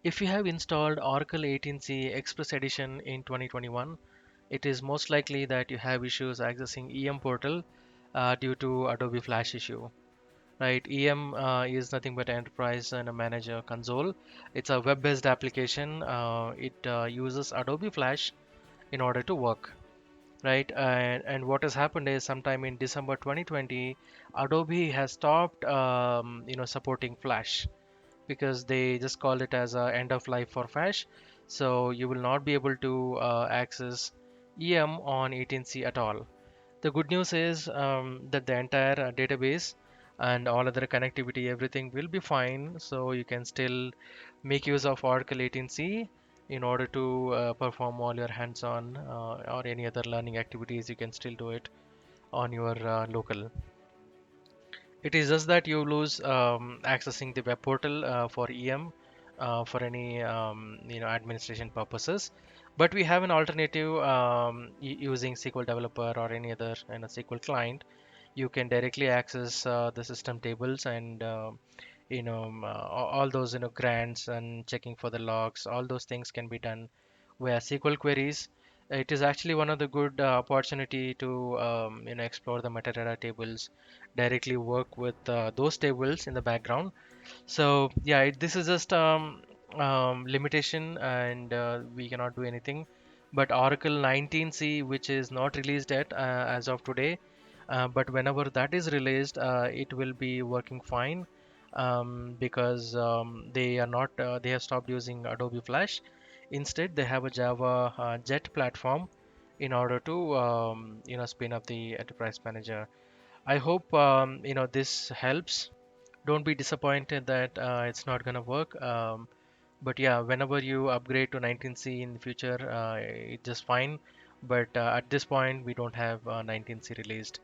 If you have installed Oracle 18c Express Edition in 2021, it is most likely that you have issues accessing EM portal due to Adobe Flash issue. Right, EM is nothing but Enterprise and a Manager console. It's a web-based application. It uses Adobe Flash in order to work. Right, and what has happened is sometime in December 2020, Adobe has stopped, supporting Flash because they just called it as a end of life for Flash. So you will not be able to access EM on 18c at all. The good news is that the entire database and all other connectivity, everything will be fine. So you can still make use of Oracle 18c in order to perform all your hands-on or any other learning activities. You can still do it on your local. It is just that you lose accessing the web portal for EM for any administration purposes. But we have an alternative using SQL Developer or any other SQL client. You can directly access the system tables and all those grants and checking for the logs. All those things can be done via SQL queries. It is actually one of the good opportunity to explore the metadata tables, directly work with those tables in the background. So yeah, this is just limitation, and we cannot do anything. But Oracle 19c, which is not released yet as of today, but whenever that is released, it will be working fine because they are not they have stopped using Adobe Flash. Instead, they have a Java Jet platform in order to spin up the Enterprise Manager. I hope this helps. Don't be disappointed that it's not gonna work. But yeah, whenever you upgrade to 19c in the future, it's just fine. But at this point, we don't have 19c released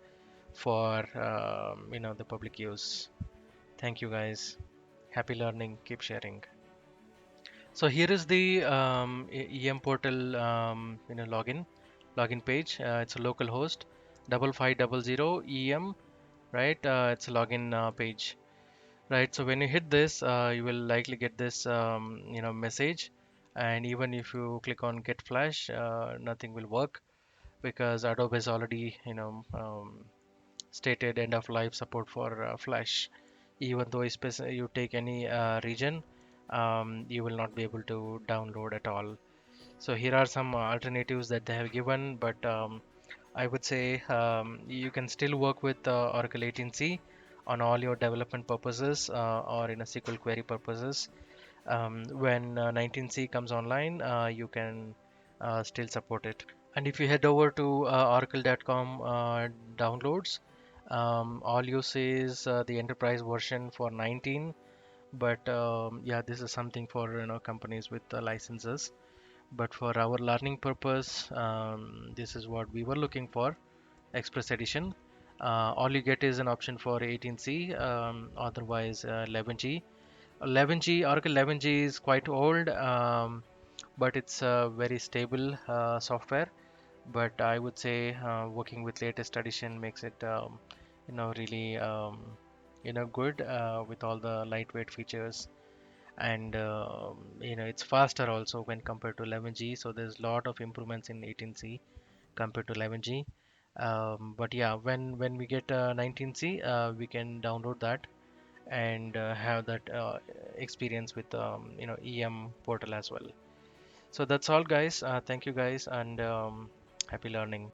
for the public use. Thank you guys. Happy learning. Keep sharing. So here is the EM portal login page. It's a local host 5500 EM, right? It's a login page. Right, so when you hit this, you will likely get this, message. And even if you click on Get Flash, nothing will work because Adobe has already, stated end of life support for Flash. Even though you take any region, you will not be able to download at all. So here are some alternatives that they have given, but I would say you can still work with Oracle 18c on all your development purposes or in a SQL query purposes. When 19c comes online, you can still support it. And if you head over to oracle.com downloads, all you see is the enterprise version for 19. But yeah, this is something for companies with licenses. But for our learning purpose, this is what we were looking for. Express Edition. All you get is an option for 18C, otherwise 11G. 11G, Oracle 11G is quite old, but it's a very stable software. But I would say working with latest edition makes it, really, good with all the lightweight features. And it's faster also when compared to 11G. So there's a lot of improvements in 18C compared to 11G. But yeah, when we get 19C, we can download that and have that experience with EM portal as well. So that's all, guys. Thank you, guys, and happy learning.